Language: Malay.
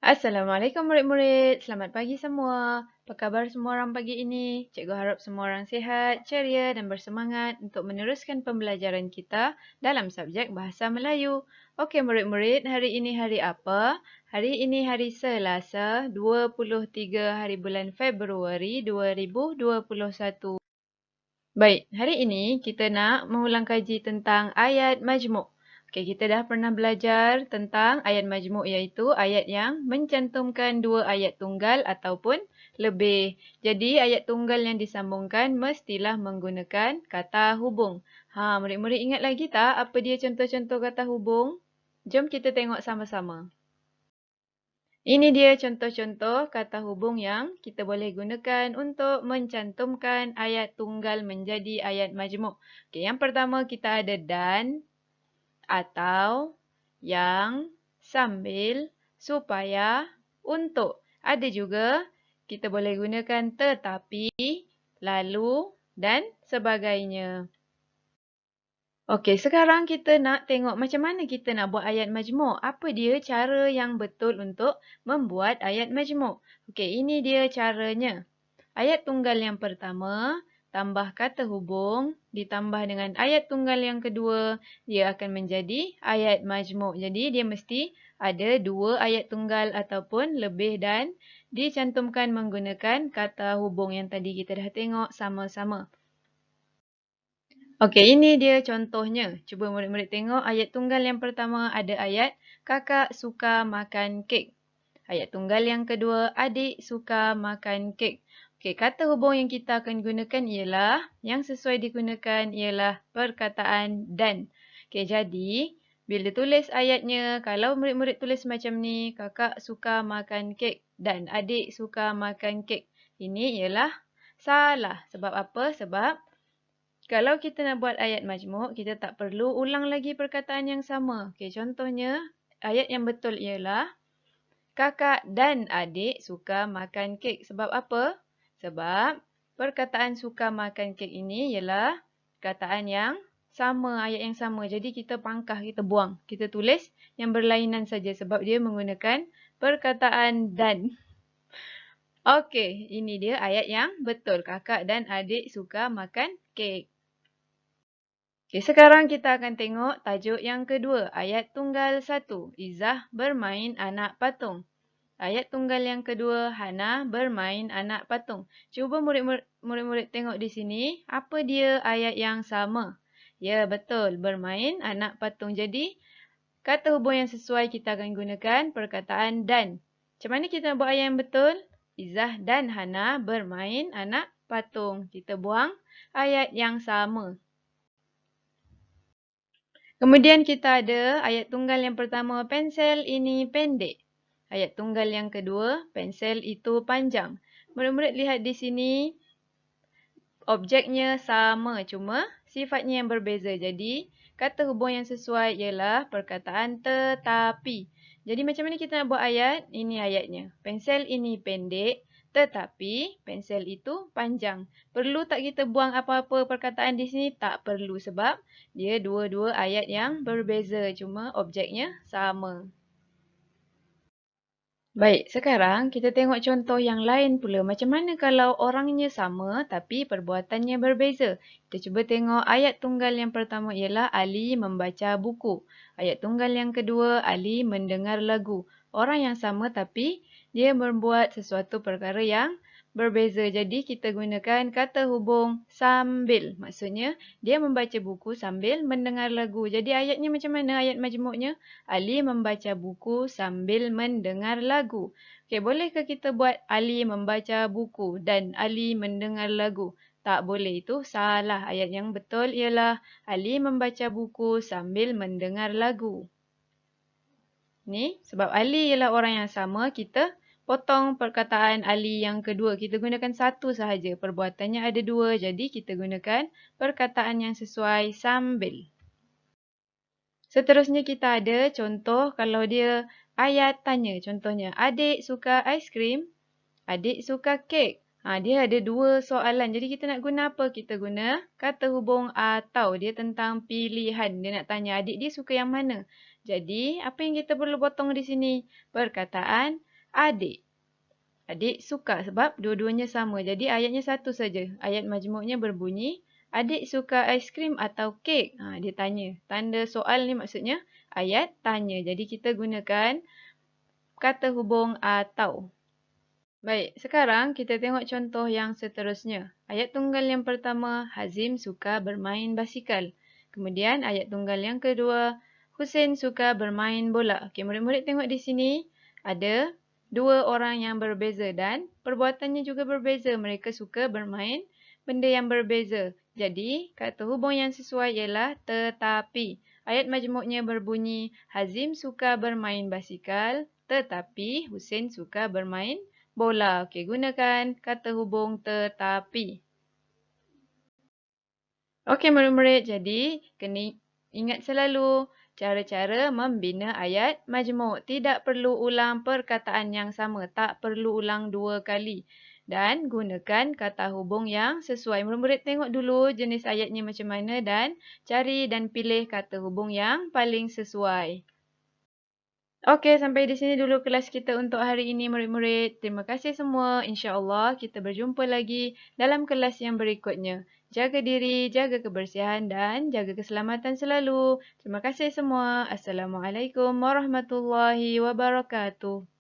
Assalamualaikum murid-murid. Selamat pagi semua. Apa khabar semua orang pagi ini? Cikgu harap semua orang sihat, ceria dan bersemangat untuk meneruskan pembelajaran kita dalam subjek Bahasa Melayu. Okey murid-murid, hari ini hari apa? Hari ini hari Selasa, 23 hari bulan Februari 2021. Baik, hari ini kita nak mengulang kaji tentang ayat majmuk. Okey, kita dah pernah belajar tentang ayat majmuk iaitu ayat yang mencantumkan dua ayat tunggal ataupun lebih. Jadi, ayat tunggal yang disambungkan mestilah menggunakan kata hubung. Murid-murid ingat lagi tak apa dia contoh-contoh kata hubung? Jom kita tengok sama-sama. Ini dia contoh-contoh kata hubung yang kita boleh gunakan untuk mencantumkan ayat tunggal menjadi ayat majmuk. Okey, yang pertama kita ada dan, atau, yang, sambil, supaya, untuk. Ada juga kita boleh gunakan tetapi, lalu dan sebagainya. Okey, sekarang kita nak tengok macam mana kita nak buat ayat majmuk. Apa dia cara yang betul untuk membuat ayat majmuk? Okey, ini dia caranya. Ayat tunggal yang pertama, tambah kata hubung, ditambah dengan ayat tunggal yang kedua, dia akan menjadi ayat majmuk. Jadi, dia mesti ada dua ayat tunggal ataupun lebih dan dicantumkan menggunakan kata hubung yang tadi kita dah tengok sama-sama. Okey, ini dia contohnya. Cuba murid-murid tengok ayat tunggal yang pertama ada ayat kakak suka makan kek. Ayat tunggal yang kedua, adik suka makan kek. Okey, kata hubung yang kita akan gunakan ialah, yang sesuai digunakan ialah perkataan dan. Okey, jadi bila tulis ayatnya, kalau murid-murid tulis macam ni, kakak suka makan kek dan adik suka makan kek. Ini ialah salah. Sebab apa? Sebab kalau kita nak buat ayat majmuk, kita tak perlu ulang lagi perkataan yang sama. Okey, contohnya, ayat yang betul ialah kakak dan adik suka makan kek. Sebab apa? Sebab perkataan suka makan kek ini ialah perkataan yang sama, ayat yang sama. Jadi kita pangkah, kita buang. Kita tulis yang berlainan saja sebab dia menggunakan perkataan dan. Okey, ini dia ayat yang betul. Kakak dan adik suka makan kek. Okey, sekarang kita akan tengok tajuk yang kedua. Ayat tunggal 1. Izzah bermain anak patung. Ayat tunggal yang kedua. Hana bermain anak patung. Cuba murid-murid tengok di sini. Apa dia ayat yang sama? Ya, betul. Bermain anak patung. Jadi, kata hubung yang sesuai kita akan gunakan perkataan dan. Macam mana kita nak buat ayat yang betul? Izzah dan Hana bermain anak patung. Kita buang ayat yang sama. Kemudian kita ada ayat tunggal yang pertama, pensel ini pendek. Ayat tunggal yang kedua, pensel itu panjang. Murid-murid lihat di sini, objeknya sama, cuma sifatnya yang berbeza. Jadi, kata hubung yang sesuai ialah perkataan tetapi. Jadi, macam mana kita nak buat ayat? Ini ayatnya. Pensel ini pendek, tetapi pensel itu panjang. Perlu tak kita buang apa-apa perkataan di sini? Tak perlu sebab dia dua-dua ayat yang berbeza. Cuma objeknya sama. Baik, sekarang kita tengok contoh yang lain pula. Macam mana kalau orangnya sama tapi perbuatannya berbeza? Kita cuba tengok ayat tunggal yang pertama ialah Ali membaca buku. Ayat tunggal yang kedua, Ali mendengar lagu. Orang yang sama tapi dia membuat sesuatu perkara yang berbeza. Jadi kita gunakan kata hubung sambil. Maksudnya dia membaca buku sambil mendengar lagu. Jadi ayatnya macam mana ayat majmuknya? Ali membaca buku sambil mendengar lagu. Okey, bolehkah kita buat Ali membaca buku dan Ali mendengar lagu? Tak boleh, itu salah. Ayat yang betul ialah Ali membaca buku sambil mendengar lagu. Ni, sebab Ali ialah orang yang sama, kita potong perkataan Ali yang kedua. Kita gunakan satu sahaja. Perbuatannya ada dua, jadi kita gunakan perkataan yang sesuai sambil. Seterusnya kita ada contoh kalau dia ayat tanya. Contohnya, adik suka aiskrim, adik suka kek. Dia ada dua soalan. Jadi kita nak guna apa? Kita guna kata hubung atau. Dia tentang pilihan. Dia nak tanya adik dia suka yang mana. Jadi apa yang kita perlu potong di sini? Perkataan Adik. Adik suka sebab dua-duanya sama. Jadi ayatnya satu saja. Ayat majmuknya berbunyi, adik suka aiskrim atau kek? Dia tanya. Tanda soal ni maksudnya ayat tanya. Jadi kita gunakan kata hubung atau. Baik, sekarang kita tengok contoh yang seterusnya. Ayat tunggal yang pertama, Hazim suka bermain basikal. Kemudian ayat tunggal yang kedua, Husin suka bermain bola. Okey, murid-murid tengok di sini ada dua orang yang berbeza dan perbuatannya juga berbeza. Mereka suka bermain benda yang berbeza. Jadi, kata hubung yang sesuai ialah tetapi. Ayat majmuknya berbunyi, Hazim suka bermain basikal, tetapi Husin suka bermain bola. Okey, gunakan kata hubung tetapi. Okey, murid-murid. Jadi, kena ingat selalu cara-cara membina ayat majmuk. Tidak perlu ulang perkataan yang sama. Tak perlu ulang dua kali. Dan gunakan kata hubung yang sesuai. Murid-murid tengok dulu jenis ayatnya macam mana dan cari dan pilih kata hubung yang paling sesuai. Okey, sampai di sini dulu kelas kita untuk hari ini murid-murid. Terima kasih semua. InsyaAllah kita berjumpa lagi dalam kelas yang berikutnya. Jaga diri, jaga kebersihan dan jaga keselamatan selalu. Terima kasih semua. Assalamualaikum warahmatullahi wabarakatuh.